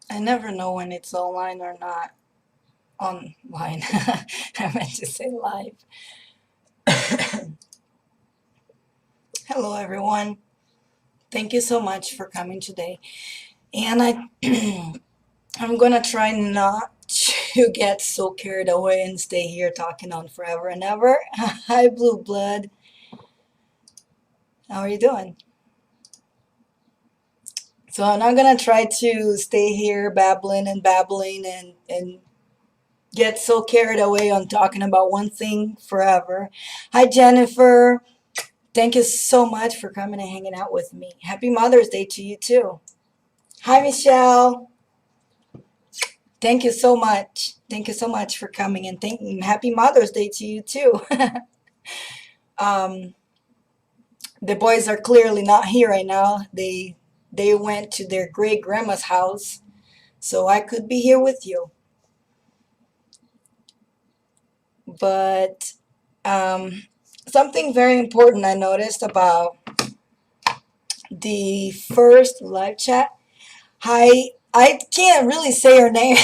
I never know when it's online or not. Online. I meant to say live. Hello, everyone. Thank you so much for coming today. And I'm gonna try not to get so carried away and stay here talking on forever and ever. Hi, Blue Blood. How are you doing? So I'm not gonna try to stay here babbling and babbling and get so carried away on talking about one thing forever. Hi, Jennifer. Thank you so much for coming and hanging out with me. Happy Mother's Day to you too. Hi, Michelle. Thank you so much. Thank you so much for coming and happy Mother's Day to you too. um, the boys are clearly not here right now. They went to their great grandma's house, so I could be here with you. But um, something very important I noticed about the first live chat. Hi, I can't really say your name.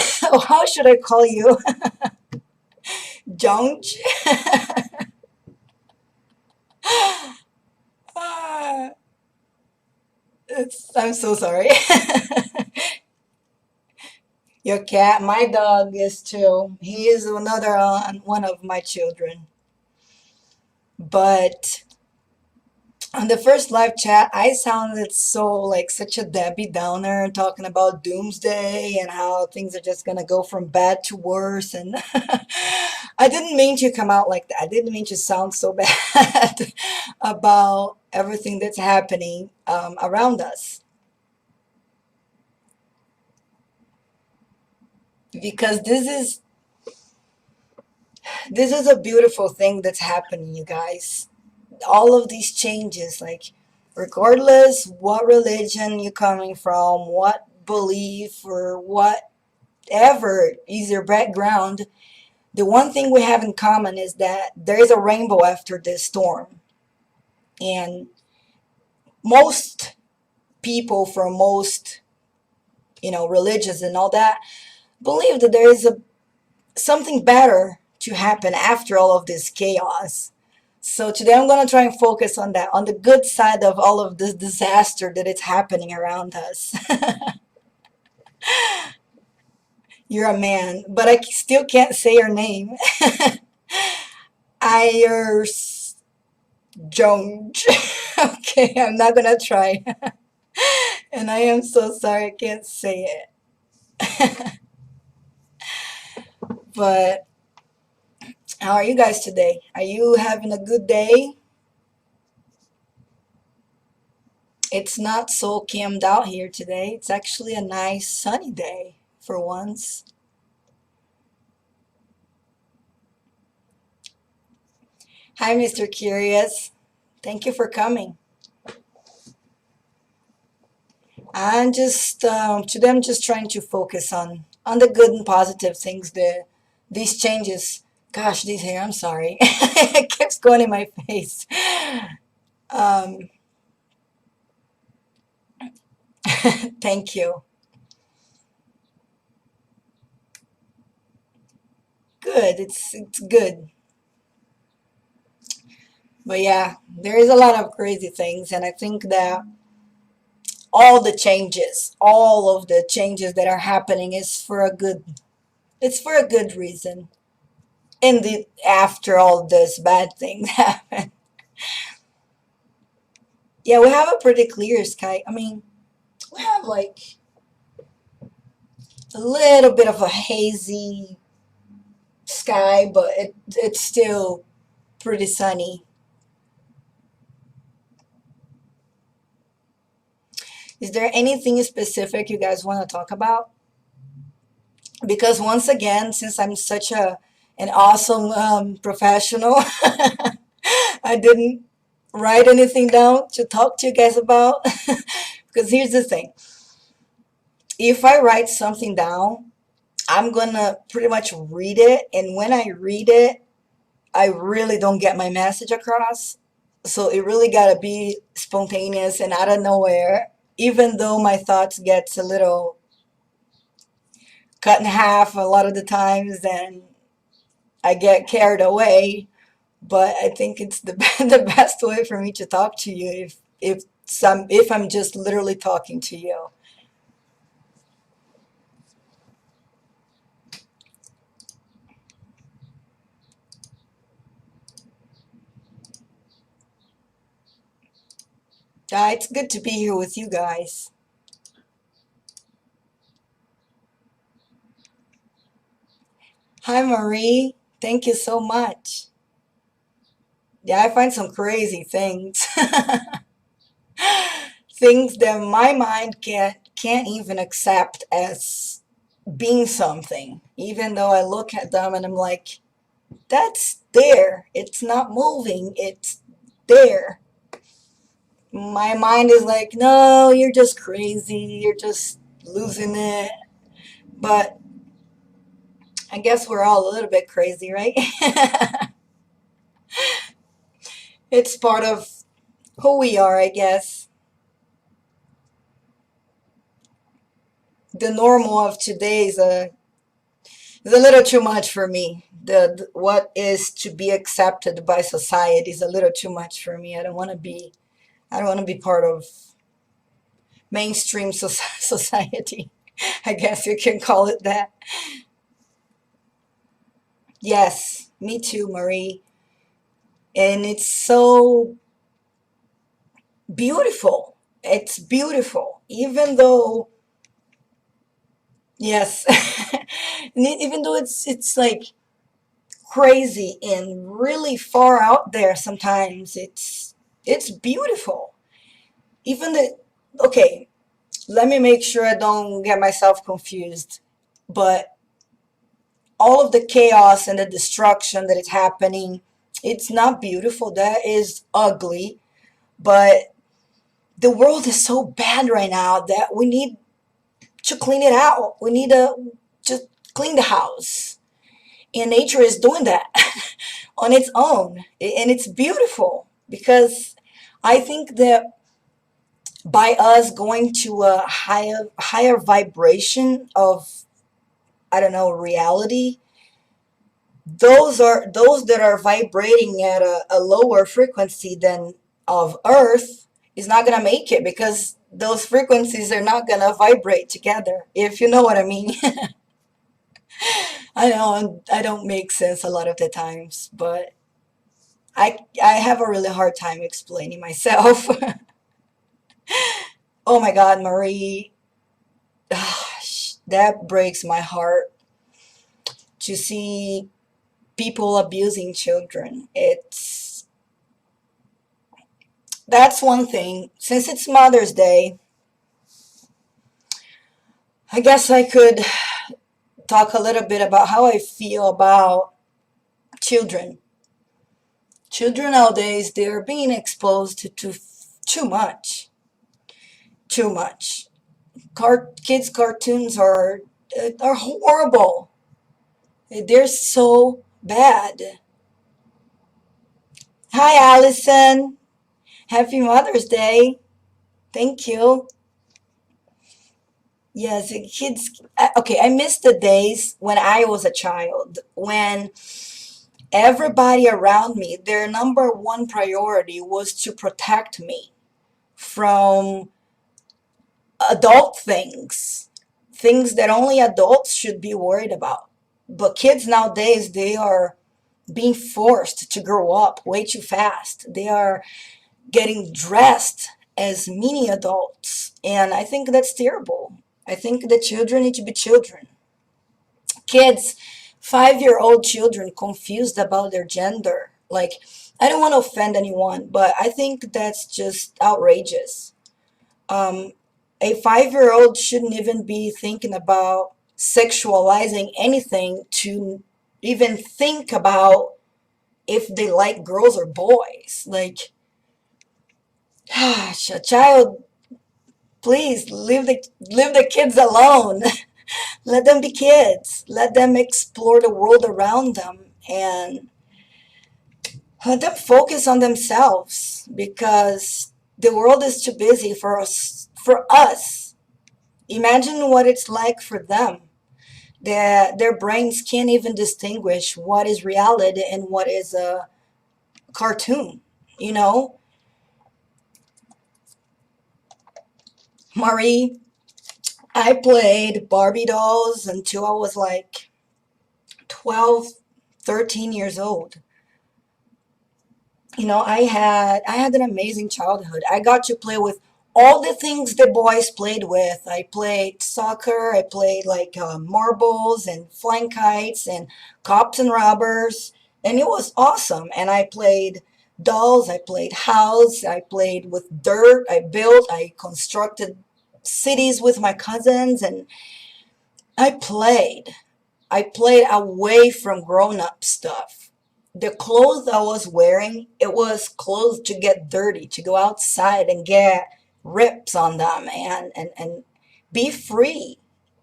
How should I call you? Jonj? Ah, I'm so sorry. Your cat, my dog is too. He is another one of my children. But on the first live chat, I sounded so like such a Debbie Downer talking about doomsday and how things are just gonna go from bad to worse. And I didn't mean to come out like that. I didn't mean to sound so bad about everything that's happening around us. Because this is a beautiful thing that's happening, you guys. All of these changes, like regardless what religion you're coming from, what belief or whatever is your background, the one thing we have in common is that there is a rainbow after this storm. And most people from most, religions and all that believe that there is a something better to happen after all of this chaos. So today I'm going to try and focus on that, on the good side of all of this disaster that is happening around us. You're a man, but I still can't say your name. Ayers Jones. Okay, I'm not going to try. And I am so sorry I can't say it. But how are you guys today? Are you having a good day? It's not so cammed out here today. It's actually a nice sunny day for once. Hi, Mr. Curious. Thank you for coming. Today I'm just trying to focus on the good and positive things, these changes. Gosh, these hair, I'm sorry. It keeps going in my face. Um, thank you. Good. It's good. But yeah, there is a lot of crazy things, and I think that all of the changes that are happening is for a good. It's for a good reason. In the after all this bad thing happened, yeah, we have a pretty clear sky. I mean, we have like a little bit of a hazy sky, but it's still pretty sunny. Is there anything specific you guys want to talk about? Because once again, since I'm such an awesome professional, I didn't write anything down to talk to you guys about. Because here's the thing: if I write something down, I'm gonna pretty much read it, and when I read it, I really don't get my message across. So it really gotta be spontaneous and out of nowhere, even though my thoughts gets a little cut in half a lot of the times, and I get carried away. But I think it's the the best way for me to talk to you if I'm just literally talking to you. It's good to be here with you guys. Hi, Marie. Thank you so much. Yeah, I find some crazy things. Things that my mind can't even accept as being something, even though I look at them and I'm like, that's there. It's not moving. It's there. My mind is like, no, you're just crazy. You're just losing it. But I guess we're all a little bit crazy, right? It's part of who we are, I guess. The normal of today is a little too much for me. What is to be accepted by society is a little too much for me. I don't want to be part of mainstream society. I guess you can call it that. Yes, me too, Marie. And it's so beautiful. It's beautiful. Even though, yes, even though it's like crazy and really far out there sometimes, it's beautiful. Even the, okay, let me make sure I don't get myself confused. But all of the chaos and the destruction that is happening, it's not beautiful. That is ugly. But the world is so bad right now that we need to clean it out. We need to just clean the house. And nature is doing that on its own. And it's beautiful because I think that by us going to a higher vibration of, I don't know, reality, those that are vibrating at a lower frequency than of earth is not going to make it because those frequencies are not going to vibrate together, if you know what I mean. I know I don't make sense a lot of the times, but I have a really hard time explaining myself. Oh my God, Marie, gosh, that breaks my heart to see people abusing children. That's one thing. Since it's Mother's Day, I guess I could talk a little bit about how I feel about children. Children nowadays, they're being exposed to too much. Too much. Kids' cartoons are horrible. They're so bad. Hi, Allison. Happy Mother's Day. Thank you. Yes, the kids. Okay, I miss the days when I was a child, when everybody around me, their number one priority was to protect me from adult things, things that only adults should be worried about. But kids nowadays, they are being forced to grow up way too fast. They are getting dressed as mini adults. And I think that's terrible. I think that children need to be children. Kids, 5-year-old children confused about their gender. Like, I don't want to offend anyone, but I think that's just outrageous. Um, a 5-year-old shouldn't even be thinking about sexualizing anything to even think about if they like girls or boys. Like, gosh, a child, please leave the kids alone. Let them be kids. Let them explore the world around them and let them focus on themselves because the world is too busy for us. Imagine what it's like for them. their brains can't even distinguish what is reality and what is a cartoon, you know? Marie, I played Barbie dolls until I was like 12, 13 years old. You know, I had an amazing childhood. I got to play with all the things the boys played with. I played soccer. I played like marbles and flying kites and cops and robbers, and it was awesome. And I played dolls. I played house. I played with dirt. I built. I constructed cities with my cousins, and I played. I played away from grown-up stuff. The clothes I was wearing, it was clothes to get dirty, to go outside and get rips on them and be free,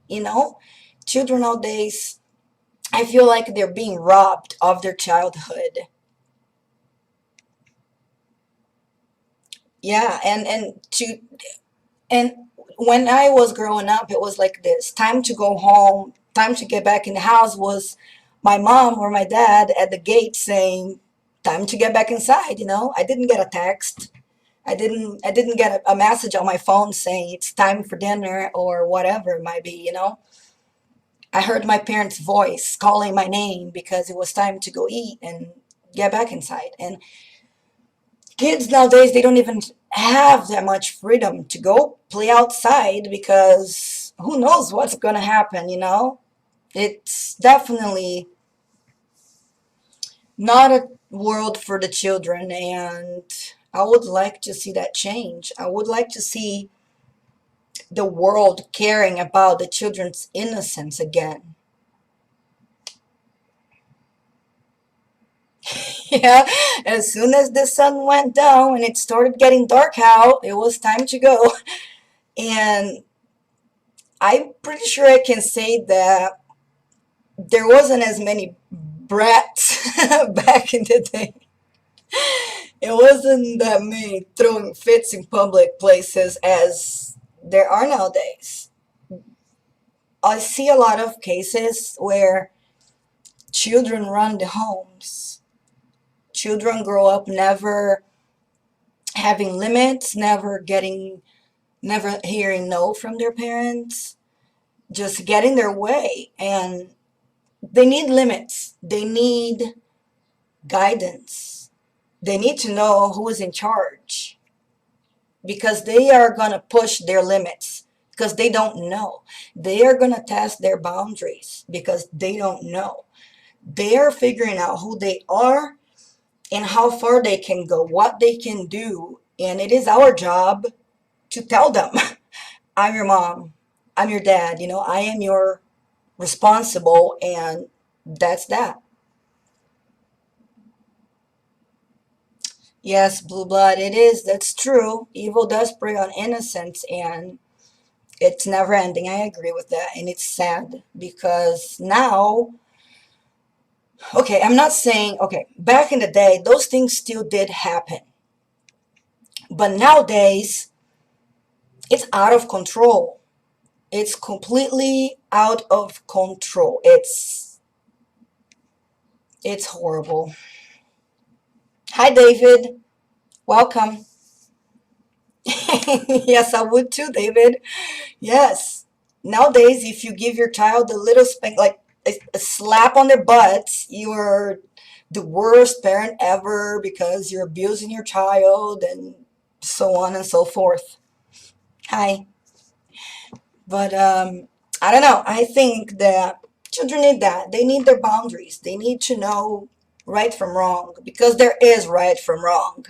you know? Children nowadays, I feel like they're being robbed of their childhood. Yeah, and when I was growing up, it was like this. Time to go home, time to get back in the house was my mom or my dad at the gate saying, time to get back inside, you know? I didn't get a text. I didn't get a message on my phone saying it's time for dinner or whatever it might be, you know? I heard my parents' voice calling my name because it was time to go eat and get back inside. And kids nowadays, they don't even have that much freedom to go play outside because who knows what's going to happen, you know? It's definitely not a world for the children, and I would like to see that change. I would like to see the world caring about the children's innocence again. Yeah, as soon as the sun went down and it started getting dark out, it was time to go. And I'm pretty sure I can say that there wasn't as many brats back in the day. It wasn't that many throwing fits in public places as there are nowadays. I see a lot of cases where children run the homes. Children grow up never having limits, never hearing no from their parents, just getting their way. And they need limits. They need guidance. They need to know who is in charge because they are going to push their limits because they don't know. They are going to test their boundaries because they don't know. They are figuring out who they are and how far they can go, what they can do. And it is our job to tell them, I'm your mom, I'm your dad, you know, I am your responsible, and that's that. Yes, blue blood, it is. That's true. Evil does prey on innocence, and it's never ending. I agree with that. And it's sad because now, okay, I'm not saying, okay, back in the day, those things still did happen. But nowadays, it's out of control. It's completely out of control. It's horrible. Hi, David. Welcome. Yes, I would too, David. Yes. Nowadays, if you give your child a little spank, like a slap on their butts, you're the worst parent ever because you're abusing your child and so on and so forth. Hi. But I don't know. I think that children need that. They need their boundaries. They need to know right from wrong because there is right from wrong.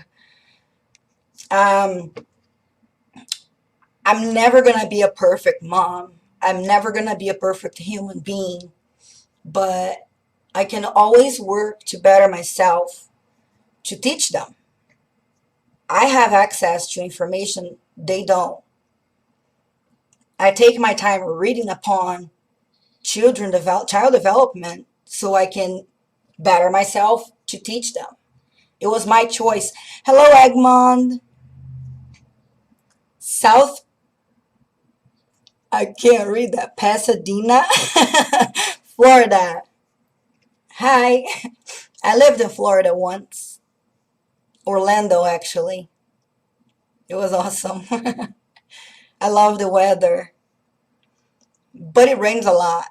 Um, I'm never going to be a perfect mom. I'm never going to be a perfect human being, but I can always work to better myself to teach them. I have access to information they don't. I take my time reading upon child development so I can better myself to teach them. It was my choice. Hello, Egmont. South I can't read that. Pasadena, Florida. Hi. I lived in Florida once. Orlando, actually. It was awesome. I love the weather, but it rains a lot.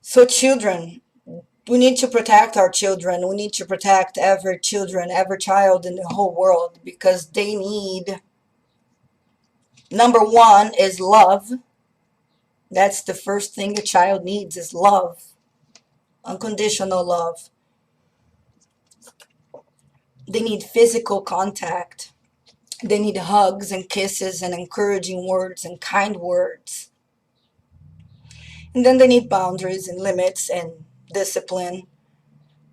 So, children, we need to protect our children. We need to protect every children, every child in the whole world because they need, number one is love. That's the first thing a child needs is love, unconditional love. They need physical contact. They need hugs and kisses and encouraging words and kind words. And then they need boundaries and limits and discipline.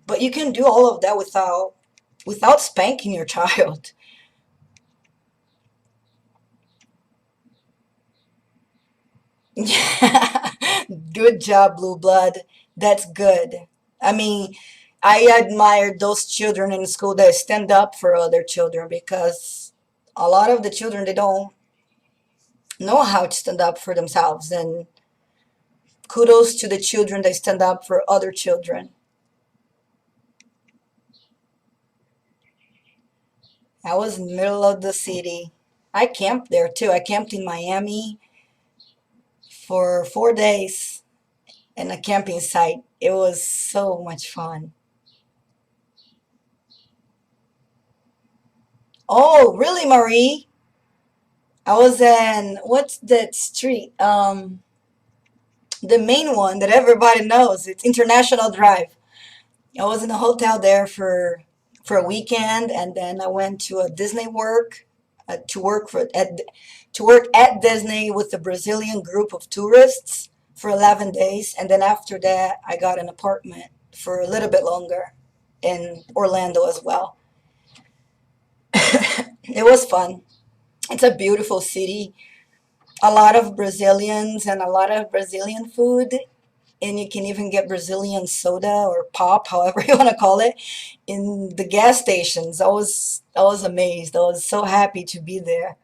But you can do all of that without spanking your child. Good job, Blue Blood. That's good. I mean, I admire those children in school that stand up for other children because a lot of the children they don't know how to stand up for themselves. And kudos to the children that stand up for other children. I was in the middle of the city. I camped there too. I camped in Miami for 4 days in a camping site. It was so much fun. Oh, really, Marie? I was in what's that street? The main one that everybody knows. It's International Drive. I was in a hotel there for a weekend, and then I went to a Disney work to work at Disney with a Brazilian group of tourists for 11 days, and then after that, I got an apartment for a little bit longer in Orlando as well. It was fun. It's a beautiful city. A lot of Brazilians and a lot of Brazilian food, and you can even get Brazilian soda or pop, however you want to call it, in the gas stations. I was amazed. I was so happy to be there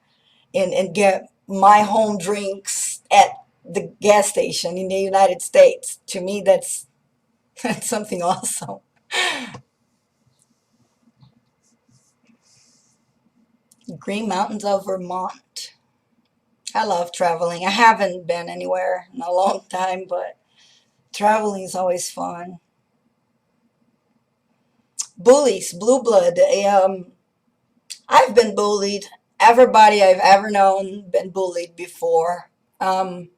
and get my home drinks at the gas station in the United States. To me, that's that's something awesome. Green Mountains of Vermont. I love traveling. I haven't been anywhere in a long time, but traveling is always fun. Bullies, blue blood. I've been bullied. Everybody I've ever known been bullied before. Um,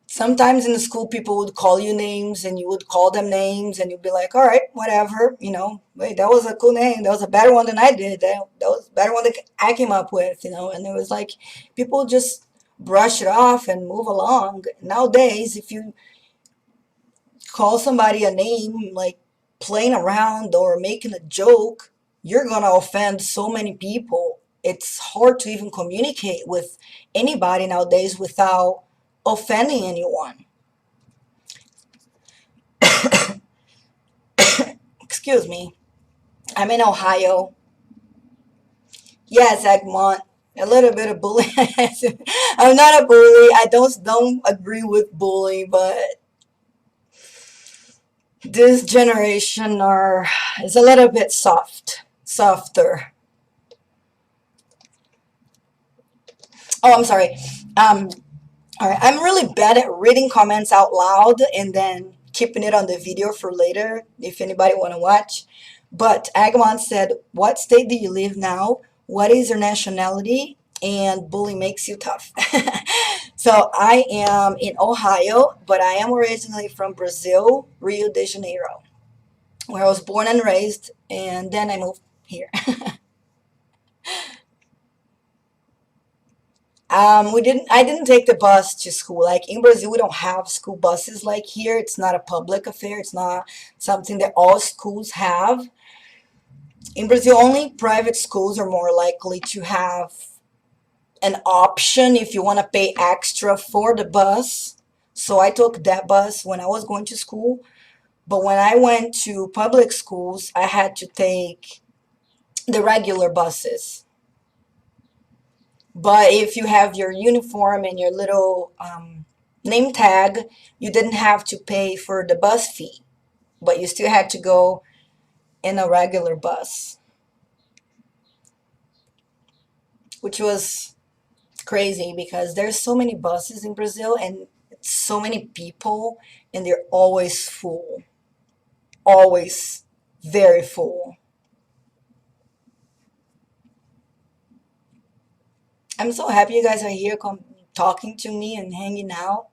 Sometimes in the school, people would call you names, and you would call them names, and you'd be like, "All right, whatever." Wait, that was a cool name. That was a better one than I did. That was a better one that I came up with. And it was like people just brush it off and move along. Nowadays, if you call somebody a name, like playing around or making a joke, you're gonna offend so many people. It's hard to even communicate with anybody nowadays without offending anyone. Excuse me. I'm in Ohio. Yes, Egmont. A little bit of bullying. I'm not a bully. I don't agree with bullying, but this generation are is a little bit softer. Oh, I'm sorry. Um, all right, I'm really bad at reading comments out loud and then keeping it on the video for later if anybody want to watch. But Agamon said, "What state do you live now? What is your nationality? And bullying makes you tough." So I am in Ohio, but I am originally from Brazil, Rio de Janeiro, where I was born and raised, and then I moved here. I didn't take the bus to school. Like in Brazil, we don't have school buses like here. It's not a public affair. It's not something that all schools have. In Brazil, only private schools are more likely to have an option if you want to pay extra for the bus. So I took that bus when I was going to school. But when I went to public schools, I had to take the regular buses. But if you have your uniform and your little name tag, you didn't have to pay for the bus fee, but you still had to go in a regular bus, which was crazy because there's so many buses in Brazil and so many people, and they're always full, always very full. I'm so happy you guys are here talking to me and hanging out.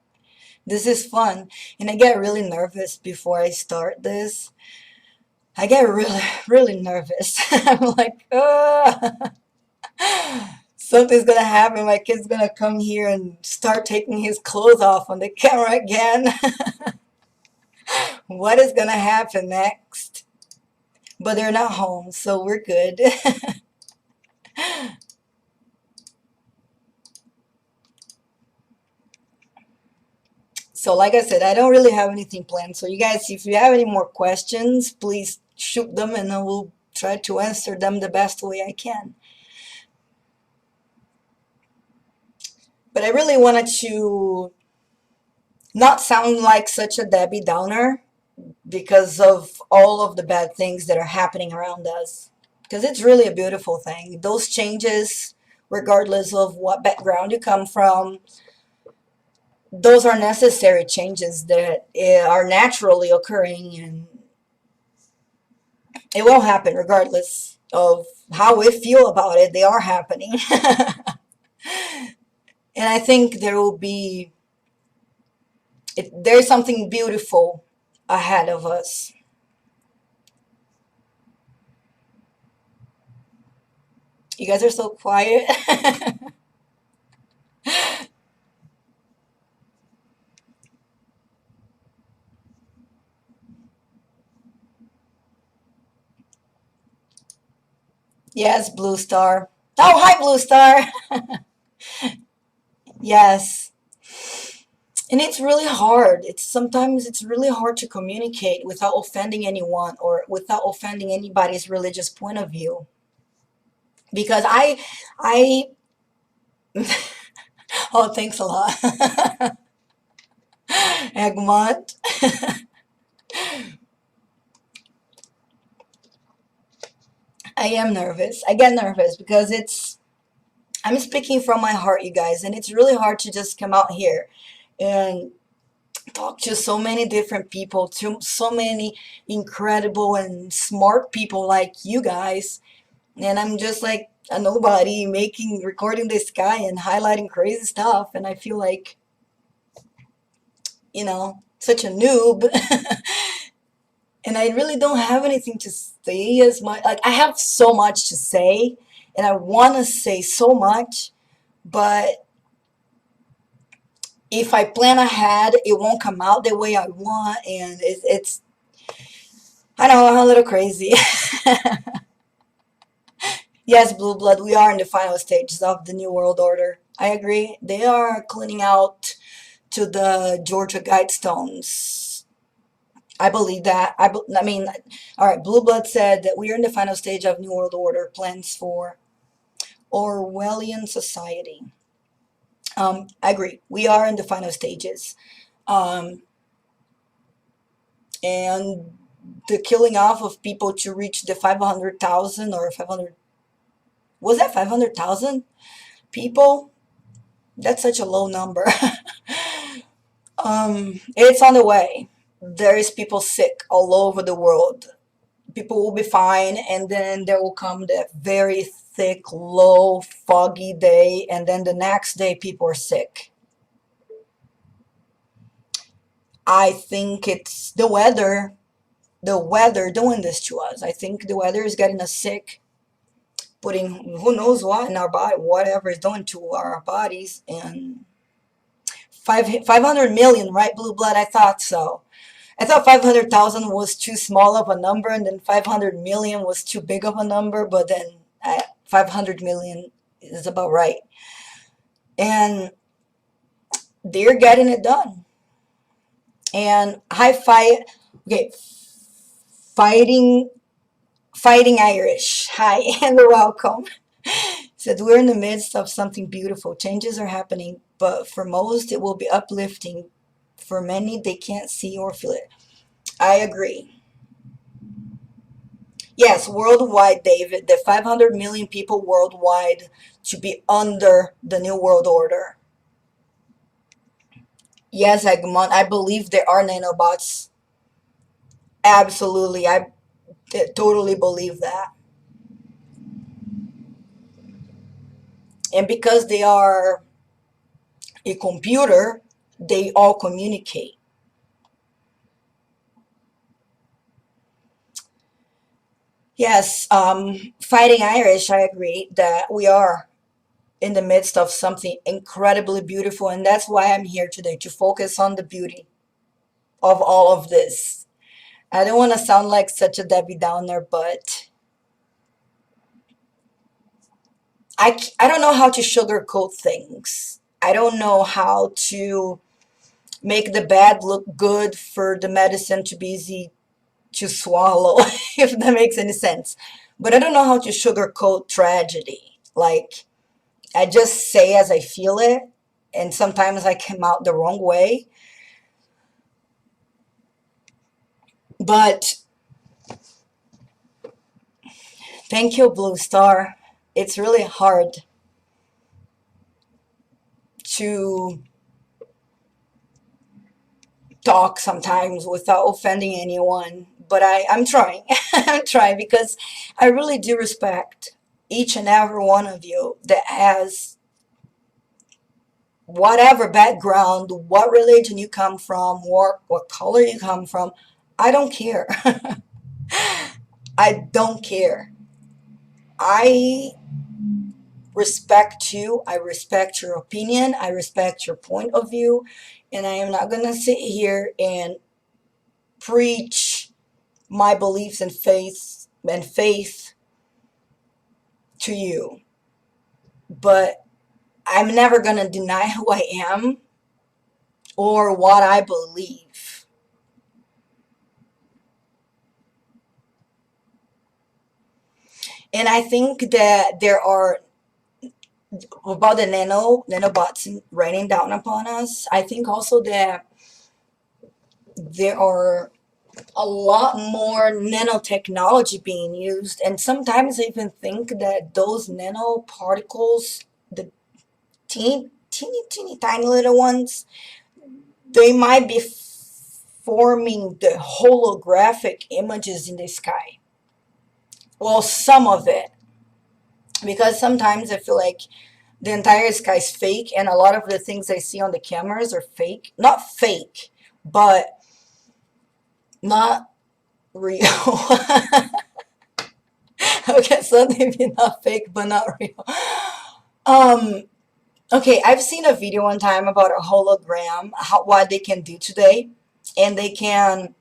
This is fun, and I get really nervous before I start this. I get really, really nervous. I'm like, something's gonna happen. My kid's gonna come here and start taking his clothes off on the camera again. What is gonna happen next? But they're not home, so we're good. So, like I said, I don't really have anything planned. So, you guys, if you have any more questions, please shoot them and I will try to answer them the best way I can. But I really wanted to not sound like such a Debbie Downer because of all of the bad things that are happening around us. Because it's really a beautiful thing. Those changes, regardless of what background you come from, those are necessary changes that are naturally occurring, and it will happen regardless of how we feel about it. They are happening. And I think there will be, there's something beautiful ahead of us. You guys are so quiet. Yes, Blue Star. Oh, hi, Blue Star. Yes. And it's really hard. It's really hard to communicate without offending anyone or without offending anybody's religious point of view. Because I, oh, thanks a lot. Egmont. I am nervous. I get nervous because I'm speaking from my heart, you guys, and it's really hard to just come out here and talk to so many different people, to so many incredible and smart people like you guys. And I'm just like a nobody recording this guy and highlighting crazy stuff. And I feel like, such a noob. And I really don't have anything to say as much. Like, I have so much to say, and I want to say so much, but if I plan ahead, it won't come out the way I want, and I know, I'm a little crazy. Yes, Blue Blood, we are in the final stages of the New World Order. I agree. They are cleaning out to the Georgia Guidestones. I believe that. I mean, all right, Blue Blood said that we are in the final stage of New World Order plans for Orwellian society. I agree. We are in the final stages. Um, and the killing off of people to reach the 500,000 or 500, was that 500,000 people? That's such a low number. It's on the way. There is people sick all over the world. People will be fine, and then there will come that very thick, low, foggy day, and then the next day people are sick. I think it's the weather doing this to us. I think the weather is getting us sick, putting who knows what in our body, whatever it's doing to our bodies. And 500 million, right, Blue Blood? I thought so. I thought 500,000 was too small of a number, and then 500 million was too big of a number, but then 500 million is about right. And they're getting it done. And okay, fighting Fighting Irish. Hi and welcome. Said we're in the midst of something beautiful. Changes are happening, but for most it will be uplifting. For many, they can't see or feel it. I agree. Yes, worldwide, David. The 500 million people worldwide to be under the New World Order. Yes, Egmont, I believe there are nanobots. Absolutely. I totally believe that. And because they are a computer, they all communicate. Yes, fighting Irish, I agree that we are in the midst of something incredibly beautiful, and that's why I'm here today to focus on the beauty of all of this. I don't want to sound like such a Debbie Downer, but I don't know how to sugarcoat things. I don't know how to make the bad look good for the medicine to be easy to swallow, if that makes any sense. But I don't know how to sugarcoat tragedy. Like, I just say as I feel it, and sometimes I come out the wrong way. But thank you, Blue Star. It's really hard to talk sometimes without offending anyone. But I'm trying. I'm trying because I really do respect each and every one of you that has whatever background, what religion you come from, what color you come from. I don't care. I don't care. I respect you. I respect your opinion. I respect your point of view. And I am not going to sit here and preach my beliefs and faith to you. But I'm never going to deny who I am or what I believe. And I think that there are about the nanobots raining down upon us. I think also that there are a lot more nanotechnology being used, and sometimes I even think that those nanoparticles, the teeny tiny little ones, they might be forming the holographic images in the sky. Well, some of it, because sometimes I feel like the entire sky is fake, and a lot of the things I see on the cameras are fake. Not fake, but not real. Okay, so maybe not fake, but not real. Um, okay, I've seen a video one time about a hologram, what they can do today, and they can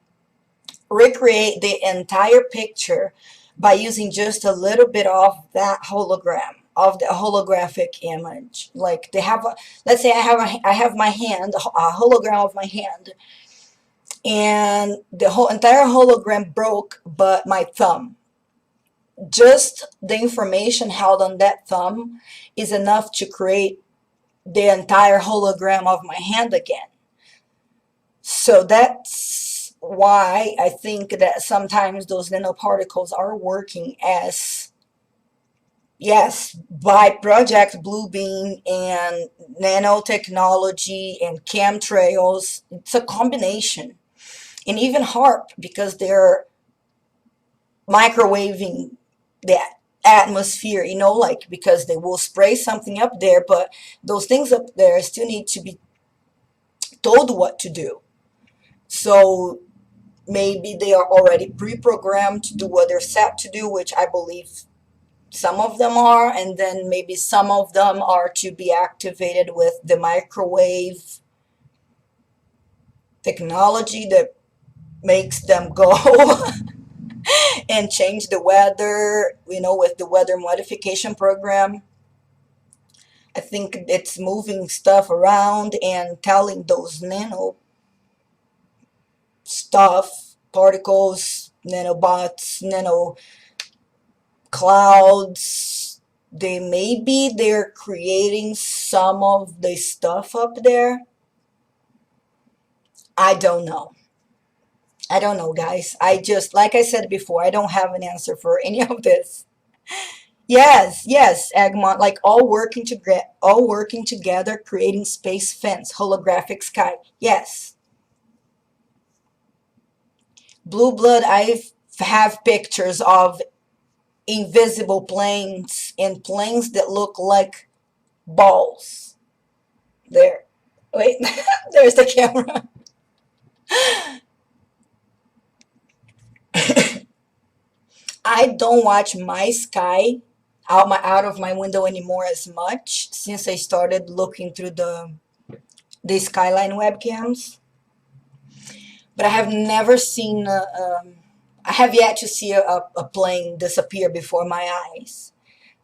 recreate the entire picture by using just a little bit of that hologram, of the holographic image. Like they have, let's say I have my hand, a hologram of my hand, and the whole entire hologram broke, but my thumb. Just the information held on that thumb is enough to create the entire hologram of my hand again. So that's why I think that sometimes those nanoparticles are working as, yes, by Project Bluebeam and nanotechnology and chemtrails. It's a combination. And even HARP, because they're microwaving the atmosphere, like because they will spray something up there, but those things up there still need to be told what to do. So maybe they are already pre-programmed to do what they're set to do, which I believe some of them are, and then maybe some of them are to be activated with the microwave technology that makes them go and change the weather, with the weather modification program. I think it's moving stuff around and telling those nano stuff, particles, nanobots, nano clouds. They're creating some of the stuff up there. I don't know. I don't know, guys. I just, like I said before, I don't have an answer for any of this. Yes, yes, Egmont, like all working together, creating space fence, holographic sky. Yes, blue blood. I have pictures of invisible planes and planes that look like balls. There, wait, there's the camera. I don't watch my sky out of my window anymore as much since I started looking through the skyline webcams. But I have never seen I have yet to see a plane disappear before my eyes.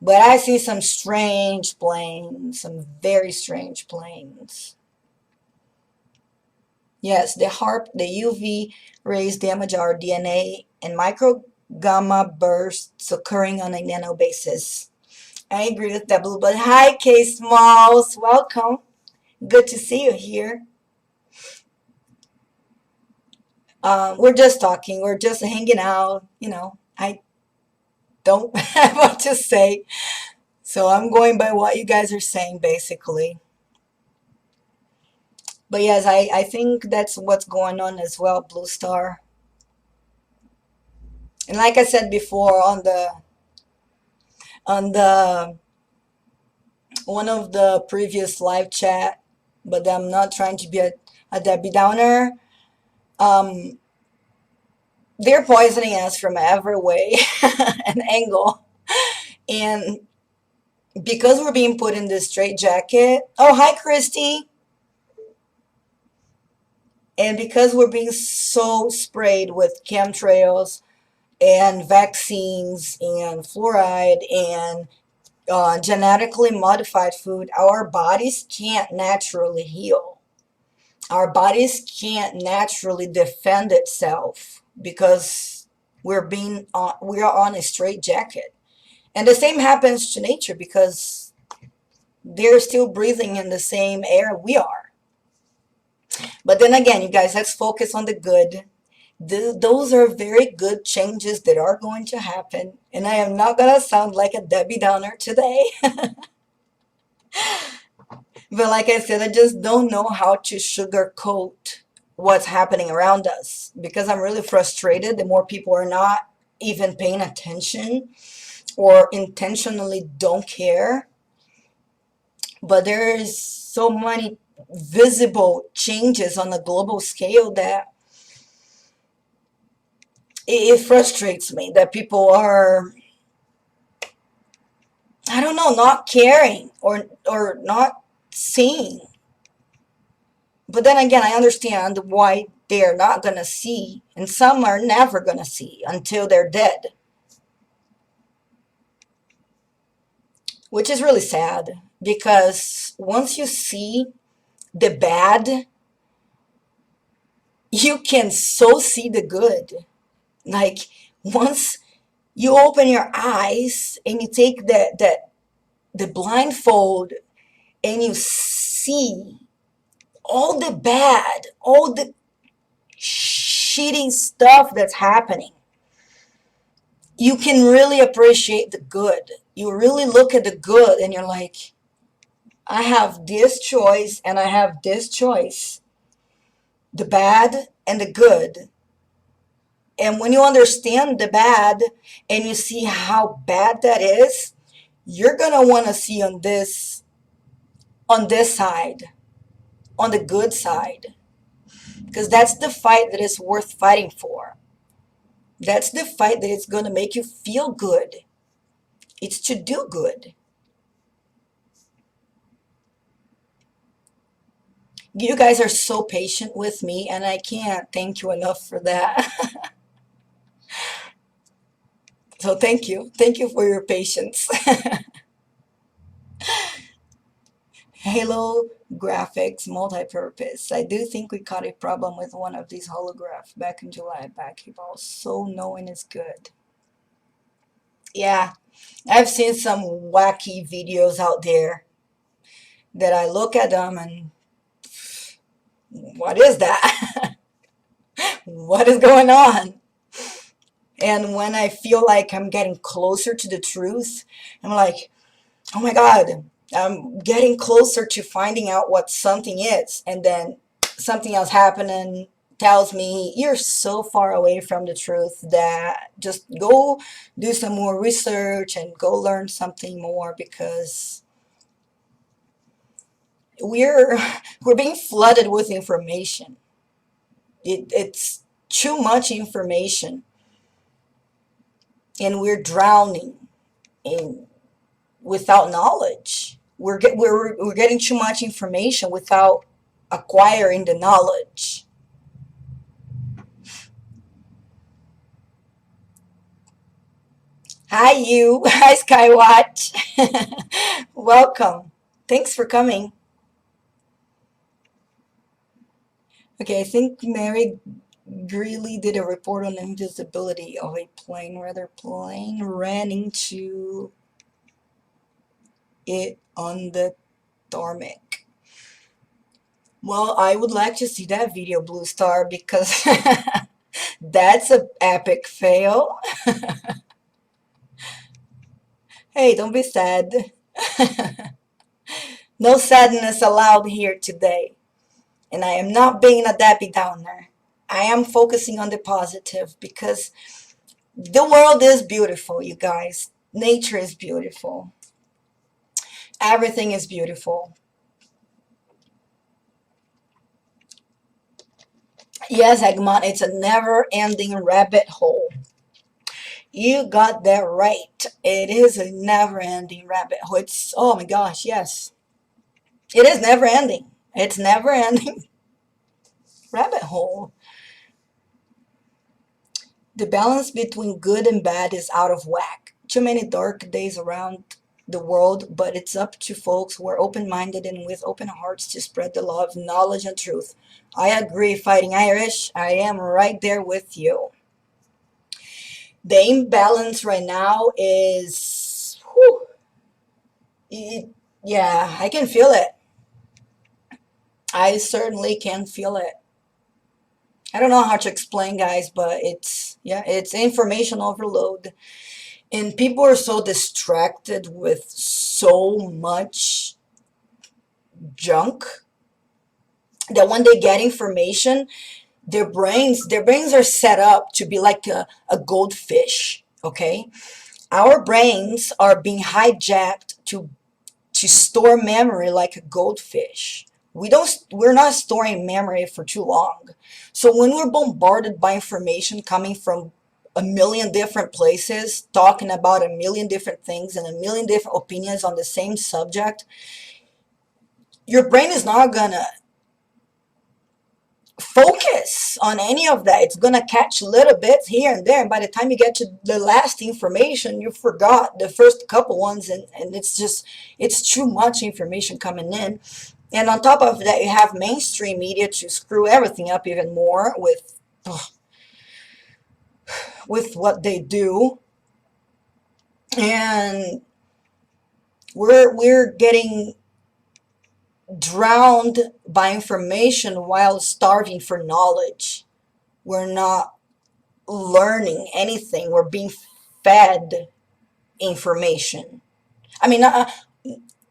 But I see some strange planes, some very strange planes. Yes, the UV rays damage our DNA and micro gamma bursts occurring on a nano basis. I agree with that, Blue. But hi, K Smalls, welcome. Good to see you here. We're just talking. We're just hanging out. I don't have what to say, so I'm going by what you guys are saying, basically. But yes, I think that's what's going on as well, Blue Star. And like I said before on the one of the previous live chat, but I'm not trying to be a Debbie Downer. Um, they're poisoning us from every way and angle. And because we're being put in this straitjacket, oh, hi, Christy. And because we're being so sprayed with chemtrails and vaccines and fluoride and genetically modified food, our bodies can't naturally heal. Our bodies can't naturally defend itself because we are on a straitjacket. And the same happens to nature because they're still breathing in the same air we are. But then again, you guys, let's focus on the good. Those are very good changes that are going to happen. And I am not going to sound like a Debbie Downer today. But like I said, I just don't know how to sugarcoat what's happening around us because I'm really frustrated. The more people are not even paying attention or intentionally don't care. But there is so many visible changes on a global scale that it frustrates me that people are, I don't know, not caring or not seeing. But then again, I understand why they're not going to see, and some are never going to see until they're dead, which is really sad because once you see the bad, you can so see the good. Like once you open your eyes and you take the blindfold and you see all the bad, all the shitty stuff that's happening, you can really appreciate the good. You really look at the good and you're like, I have this choice and I have this choice, the bad and the good. And when you understand the bad and you see how bad that is, you're going to want to see on this side, on the good side, because that's the fight that is worth fighting for. That's the fight that is going to make you feel good. It's to do good. You guys are so patient with me, and I can't thank you enough for that. So thank you. Thank you for your patience. Halo graphics multi-purpose. I do think we caught a problem with one of these holographs back in July. Back, so knowing is good. Yeah, I've seen some wacky videos out there that I look at them and what is that? What is going on? And when I feel like I'm getting closer to the truth, I'm like, oh my God, I'm getting closer to finding out what something is. And then something else happening tells me you're so far away from the truth that just go do some more research and go learn something more because we're we're being flooded with information. It's too much information and we're drowning in without knowledge. We're getting too much information without acquiring the knowledge. Hi, you. Hi, Skywatch. Welcome. Thanks for coming. Okay, I think Mary Greeley did a report on the invisibility of a plane. Rather, plane ran into it on the tarmac. Well, I would like to see that video, Blue Star, because that's a epic fail. Hey, don't be sad. No sadness allowed here today. And I am not being a Debbie Downer. I am focusing on the positive because the world is beautiful, you guys. Nature is beautiful. Everything is beautiful. Yes, Egmont, it's a never ending rabbit hole. You got that right. It is a never ending rabbit hole. It's, oh my gosh, yes. It is never ending. It's never ending rabbit hole. The balance between good and bad is out of whack. Too many dark days around the world, but it's up to folks who are open minded and with open hearts to spread the love, knowledge, and truth. I agree, Fighting Irish. I am right there with you. The imbalance right now is, whew, yeah, I can feel it. I certainly can feel it. I don't know how to explain, guys, but it's, yeah, it's information overload. And people are so distracted with so much junk that when they get information, their brains are set up to be like a goldfish. Okay, our brains are being hijacked to store memory like a goldfish. We're not storing memory for too long. So when we're bombarded by information coming from a million different places, talking about a million different things and a million different opinions on the same subject, your brain is not gonna focus on any of that. It's gonna catch little bits here and there, and by the time you get to the last information, you forgot the first couple ones, and it's too much information coming in. And on top of that, you have mainstream media to screw everything up even more with what they do. And we're getting drowned by information while starving for knowledge. We're not learning anything. We're being fed information. I mean,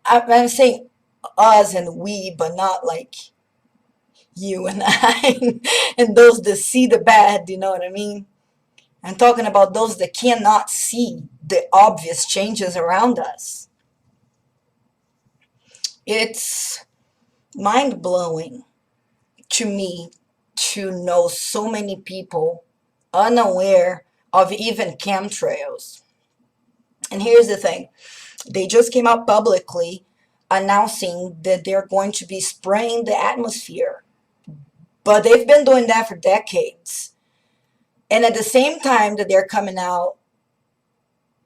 I'm saying us and we, but not like you and I and those that see the bad, you know what I mean? I'm talking about those that cannot see the obvious changes around us. It's mind blowing to me to know so many people unaware of even chemtrails. And here's the thing, they just came out publicly announcing that they're going to be spraying the atmosphere, but they've been doing that for decades. And at the same time that they're coming out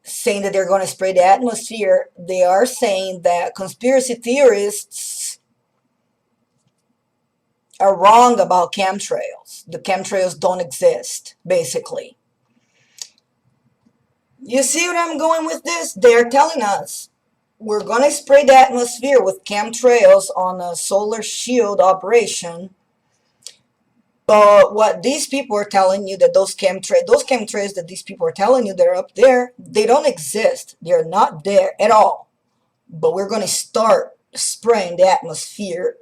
saying that they're going to spray the atmosphere, they are saying that conspiracy theorists are wrong about chemtrails. The chemtrails don't exist, basically. You see what I'm going with this? They're telling us we're going to spray the atmosphere with chemtrails on a solar shield operation. But what these people are telling you, that those chemtrails that these people are telling you that are up there, they don't exist. They're not there at all. But we're going to start spraying the atmosphere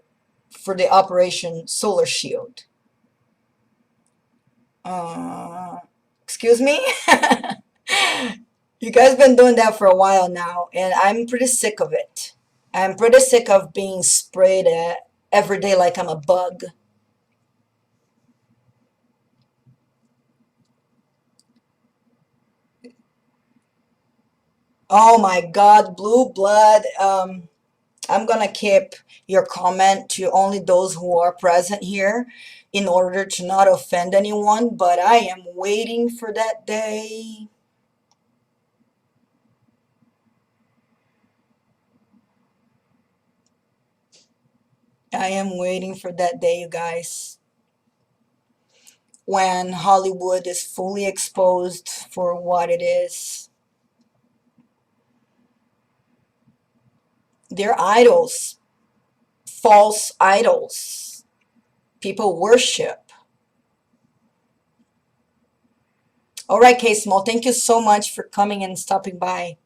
for the Operation Solar Shield. Uh, Excuse me? You guys been doing that for a while now, and I'm pretty sick of it. I'm pretty sick of being sprayed at every day like I'm a bug. Oh my God, blue blood. I'm gonna keep your comment to only those who are present here in order to not offend anyone, but I am waiting for that day. I am waiting for that day, you guys, when Hollywood is fully exposed for what it is. They're idols, false idols. People worship. All right, K Small, thank you so much for coming and stopping by.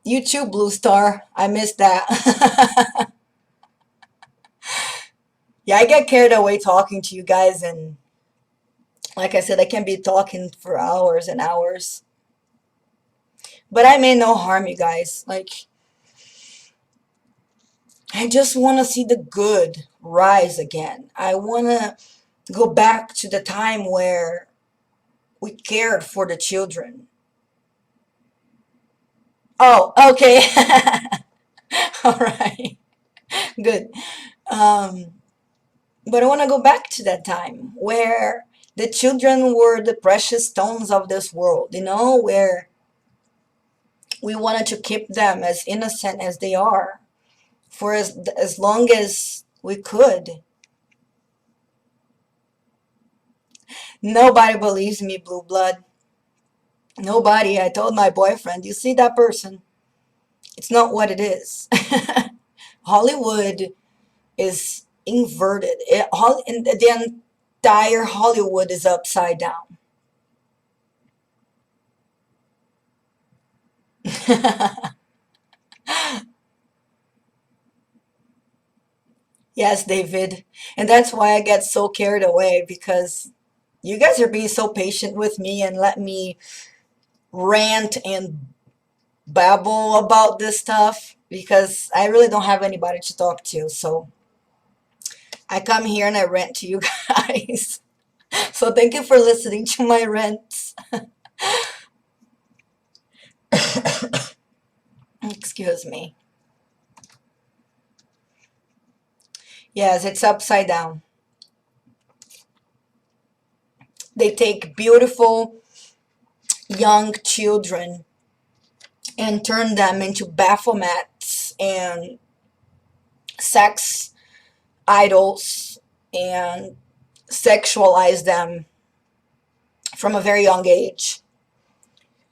You too, Blue Star. I missed that. Yeah, I get carried away talking to you guys, and like I said, I can be talking for hours and hours. But I mean no harm, you guys. Like, I just want to see the good rise again. I want to go back to the time where we cared for the children. Oh, okay. All right. Good. Um, but I want to go back to that time where the children were the precious stones of this world, where we wanted to keep them as innocent as they are for as long as we could. Nobody believes me, Blue Blood. Nobody. I told my boyfriend, you see that person? It's not what it is. Hollywood is inverted. The entire Hollywood is upside down. Yes, David. And that's why I get so carried away, because you guys are being so patient with me and let me rant and babble about this stuff, because I really don't have anybody to talk to. So I come here and I rant to you guys. So thank you for listening to my rants. Excuse me. Yes, it's upside down. They take beautiful young children and turn them into Baphomets and sex idols and sexualize them from a very young age.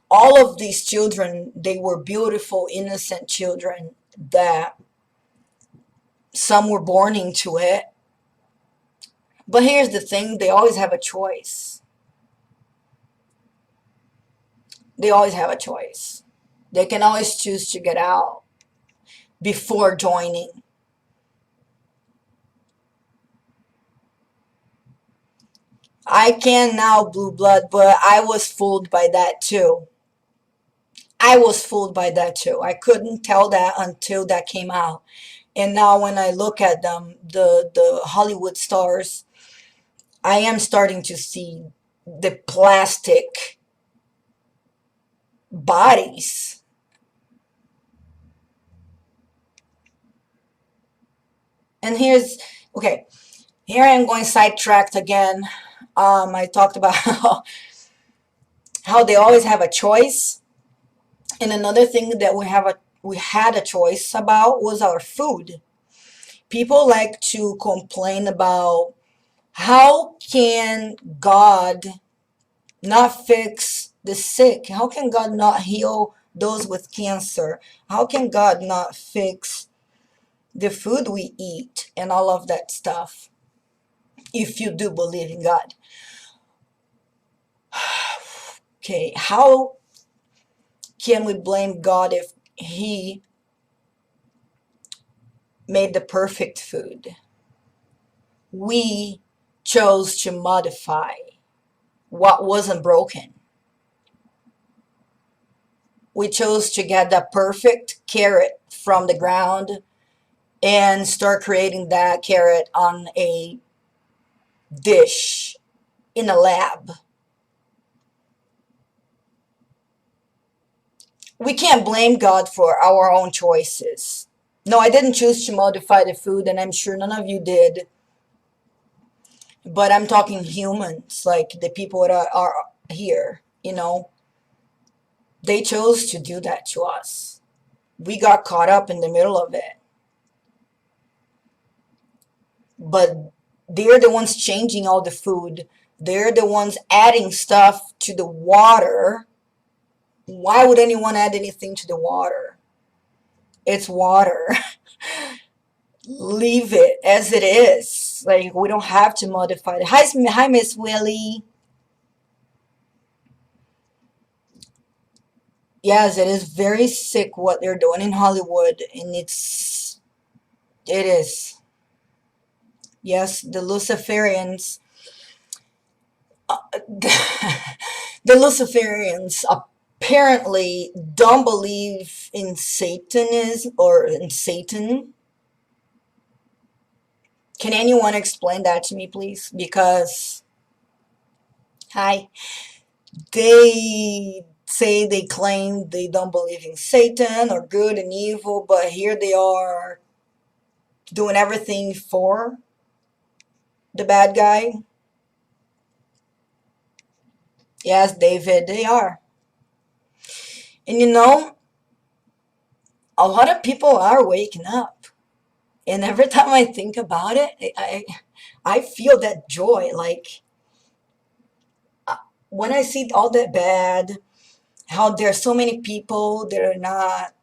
All of these children, they were beautiful, innocent children that some were born into it. But here's the thing, they always have a choice. They always have a choice. They can always choose to get out before joining. I can now, Blue Blood, but I was fooled by that too. I was fooled by that too. I couldn't tell that until that came out. And now when I look at them, the Hollywood stars, I am starting to see the plastic bodies. And okay, here I am going sidetracked again. I talked about how they always have a choice. And another thing that we had a choice about was our food. People like to complain about how can God not fix the sick? How can God not heal those with cancer? How can God not fix the food we eat and all of that stuff if you do believe in God? Okay, how can we blame God if He made the perfect food? We chose to modify what wasn't broken. We chose to get the perfect carrot from the ground and start creating that carrot on a dish in a lab. We can't blame God for our own choices. No, I didn't choose to modify the food, and I'm sure none of you did. But I'm talking humans, like the people that are here, they chose to do that to us. We got caught up in the middle of it. But they're the ones changing all the food. They're the ones adding stuff to the water. Why would anyone add anything to the water? It's water. Leave it as it is. Like, we don't have to modify it. Hi, Miss Willie. Yes, it is very sick what they're doing in Hollywood, and it is. Yes, the Luciferians, the Luciferians apparently don't believe in Satanism or in Satan. Can anyone explain that to me, please? Because, hi, they say they claim they don't believe in Satan or good and evil, but here they are doing everything for the bad guy. Yes, David, they are. And a lot of people are waking up. And every time I think about it, I feel that joy. Like, when I see all that bad, how there's so many people that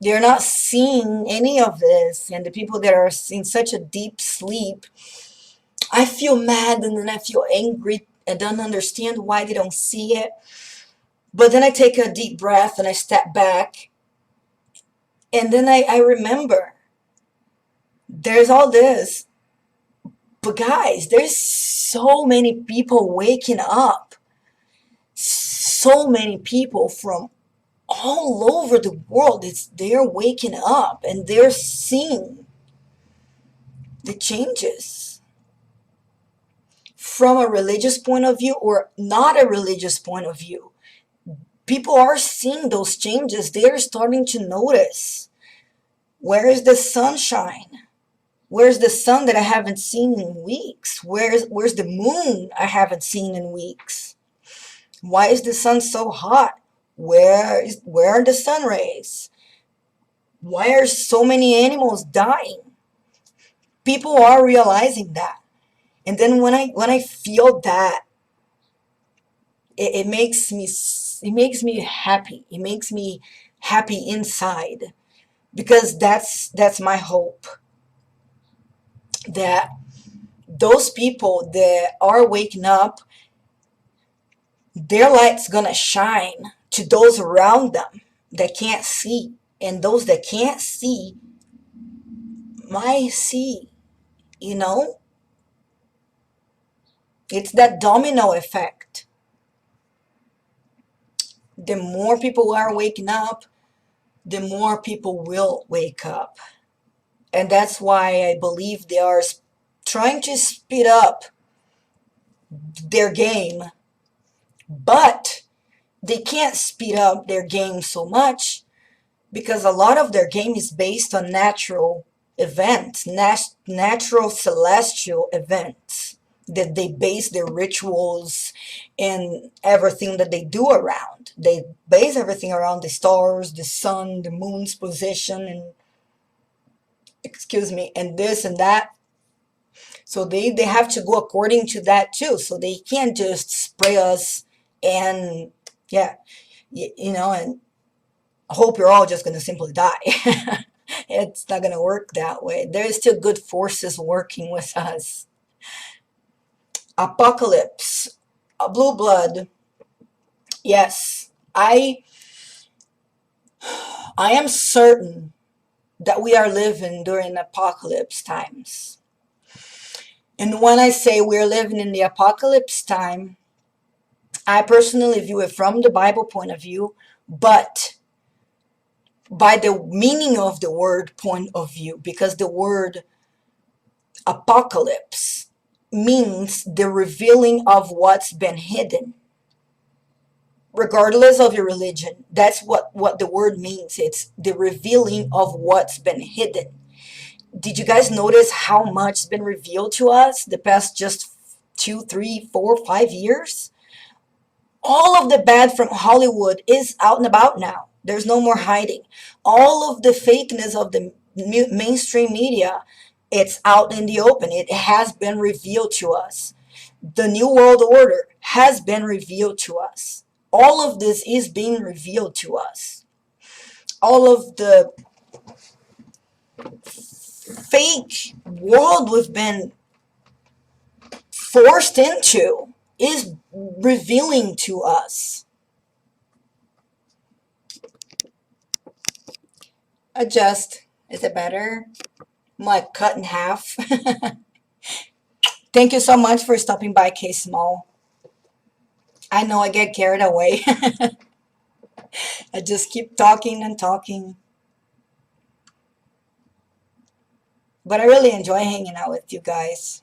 they're not seeing any of this, and the people that are in such a deep sleep, I feel mad, and then I feel angry. I don't understand why they don't see it. But then I take a deep breath and I step back, and then I remember there's all this. But guys, there's so many people waking up. So many people from all over the world. They're waking up and they're seeing the changes from a religious point of view or not a religious point of view. People are seeing those changes. They're starting to notice, where is the sunshine? Where's the sun that I haven't seen in weeks? Where's the moon I haven't seen in weeks? Why is the sun so hot? Where are the sun rays? Why are so many animals dying? People are realizing that. And then when I feel that, it makes me happy. It makes me happy inside, because that's my hope, that those people that are waking up, their light's gonna shine to those around them that can't see, and those that can't see might see. you know it's that domino effect. The more people are waking up, the more people will wake up. And that's why I believe they are trying to speed up their game, but they can't speed up their game so much, because a lot of their game is based on natural events, natural celestial events, that they base their rituals and everything that they do around. They base everything around the stars, the sun, the moon's position, and excuse me, and this and that. So they have to go according to that too. So they can't just spray us and yeah, and hope you're all just going to simply die. It's not going to work that way. There's still good forces working with us. Apocalypse, a blue blood. Yes, I am certain that we are living during apocalypse times. And when I say we're living in the apocalypse time, I personally view it from the Bible point of view, but by the meaning of the word point of view, because the word apocalypse means the revealing of what's been hidden, regardless of your religion. That's what the word means. It's the revealing of what's been hidden. Did you guys notice how much's been revealed to us the past just 2, 3, 4, 5 years? All of the bad from Hollywood is out and about now. There's no more hiding. All of the fakeness of the mainstream media, it's out in the open. It has been revealed to us. The New World Order has been revealed to us. All of this is being revealed to us. All of the fake world we've been forced into is revealing to us. Adjust. Is it better? I'm like cut in half. Thank you so much for stopping by, K Small. I know I get carried away. I just keep talking and talking. But I really enjoy hanging out with you guys.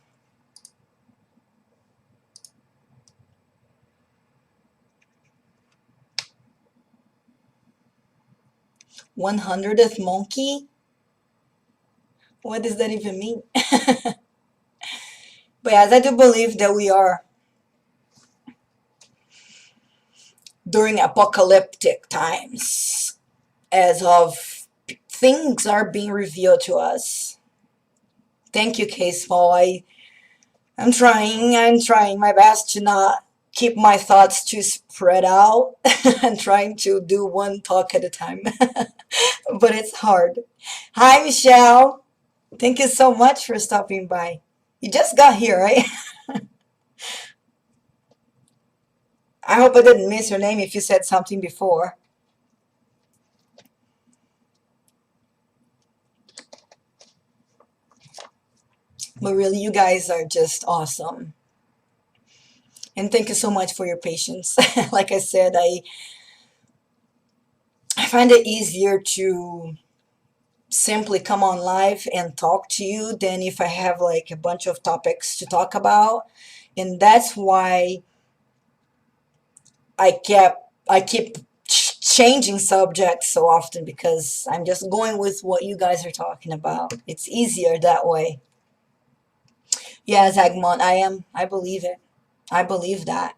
100th monkey? What does that even mean? But yes, I do believe that we are during apocalyptic times, as of things are being revealed to us. Thank you, K Small. I'm trying my best to not keep my thoughts too spread out and trying to do one talk at a time. But it's hard. Hi, Michelle. Thank you so much for stopping by. You just got here, right? I hope I didn't miss your name if you said something before. But really, you guys are just awesome. And thank you so much for your patience. Like I said, I find it easier to simply come on live and talk to you than if I have like a bunch of topics to talk about. And that's why I keep changing subjects so often, because I'm just going with what you guys are talking about. It's easier that way. Yeah, Zagmont, I believe it. I believe that.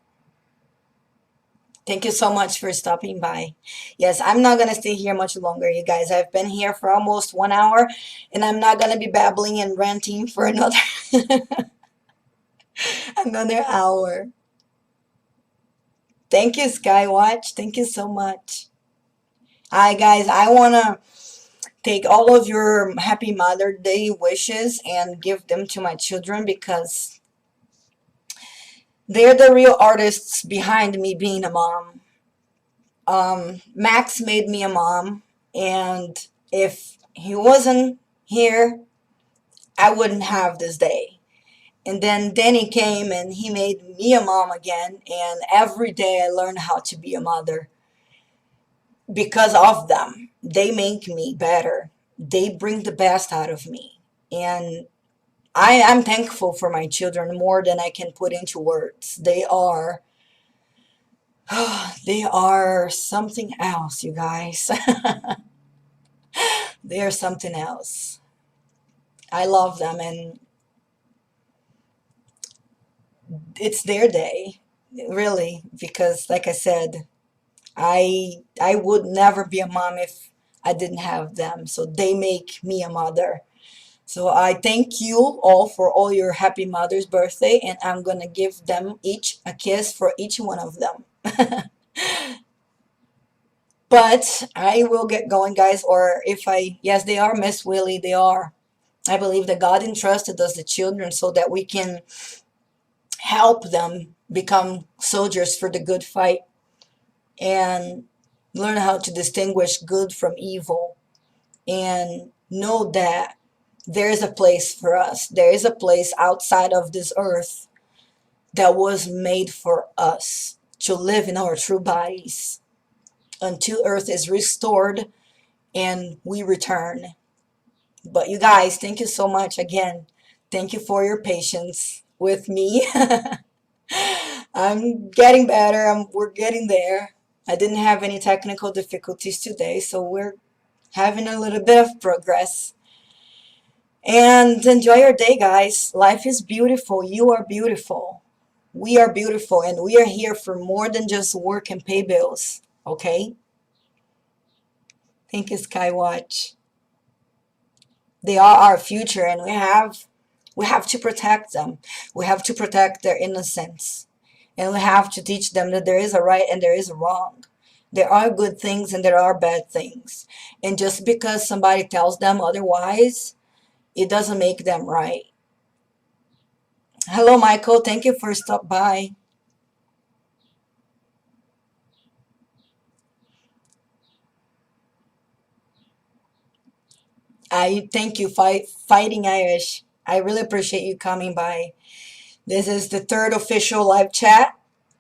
Thank you so much for stopping by. Yes, I'm not going to stay here much longer, you guys. I've been here for almost 1 hour, and I'm not going to be babbling and ranting for another another hour. Thank you, Skywatch. Thank you so much. Hi, guys. I want to take all of your happy Mother's Day wishes and give them to my children, because they're the real artists behind me being a mom. Max made me a mom, and if he wasn't here, I wouldn't have this day. And then Danny came and he made me a mom again, and every day I learn how to be a mother because of them. They make me better. They bring the best out of me. And I'm thankful for my children more than I can put into words. They are something else, you guys. They are something else. I love them, and it's their day, really, because like I said, I would never be a mom if I didn't have them. So they make me a mother. So I thank you all for all your happy Mother's Birthday, and I'm gonna give them each a kiss for each one of them. But I will get going, guys. Or if yes, they are, Miss Willie, they are. I believe that God entrusted us the children so that we can help them become soldiers for the good fight and learn how to distinguish good from evil and know that there is a place for us. There is a place outside of this earth that was made for us to live in our true bodies until earth is restored and we return. But you guys, thank you so much again. Thank you for your patience with me. I'm getting better. We're getting there. I didn't have any technical difficulties today, so we're having a little bit of progress. And enjoy your day, guys. Life is beautiful. You are beautiful. We are beautiful, and we are here for more than just work and pay bills. Okay? Thank you, Skywatch. They are our future, and we have to protect them. We have to protect their innocence, and we have to teach them that there is a right and there is a wrong. There are good things and there are bad things. And just because somebody tells them otherwise, it doesn't make them right. Hello, Michael. Thank you for stop by. I thank you, Fighting Irish. I really appreciate you coming by. This is the third official live chat.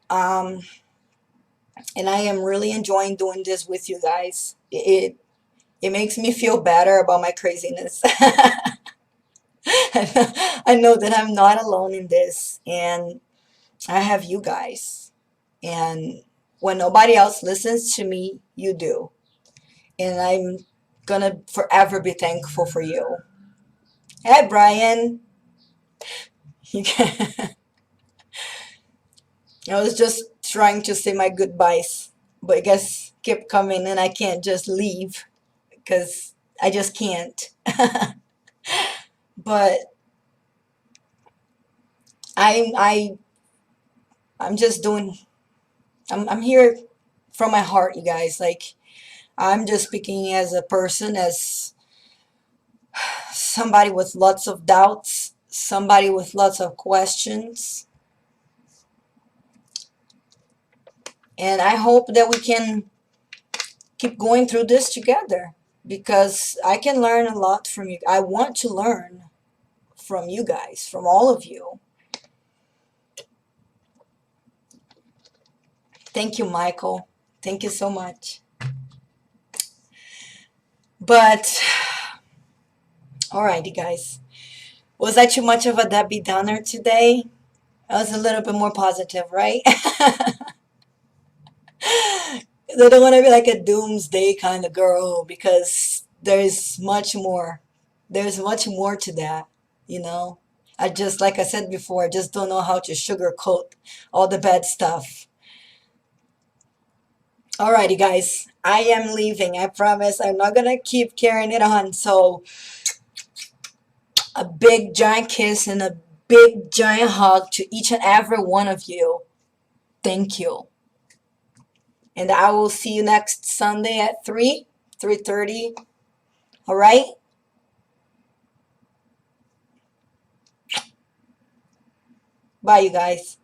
Um, and I am really enjoying doing this with you guys. It makes me feel better about my craziness. I know that I'm not alone in this, and I have you guys. And when nobody else listens to me, you do. And I'm gonna forever be thankful for you. Hey, Brian. You can, I was just trying to say my goodbyes, but I guess keep coming and I can't just leave because I just can't. But I'm I I'm just doing I'm here from my heart, you guys. Like I'm just speaking as a person, as somebody with lots of doubts, somebody with lots of questions, and I hope that we can keep going through this together because I can learn a lot from you. I want to learn from you guys, from all of you. Thank you, Michael. Thank you so much. But, alrighty, guys. Was I too much of a Debbie Downer today? I was a little bit more positive, right? I don't want to be like a doomsday kind of girl because there's much more. There's much more to that, you know? I just, like I said before, I just don't know how to sugarcoat all the bad stuff. Alrighty, guys. I am leaving. I promise I'm not gonna keep carrying it on. So, a big giant kiss and a big giant hug to each and every one of you. Thank you. And I will see you next Sunday at 3:30. All right? Bye, you guys.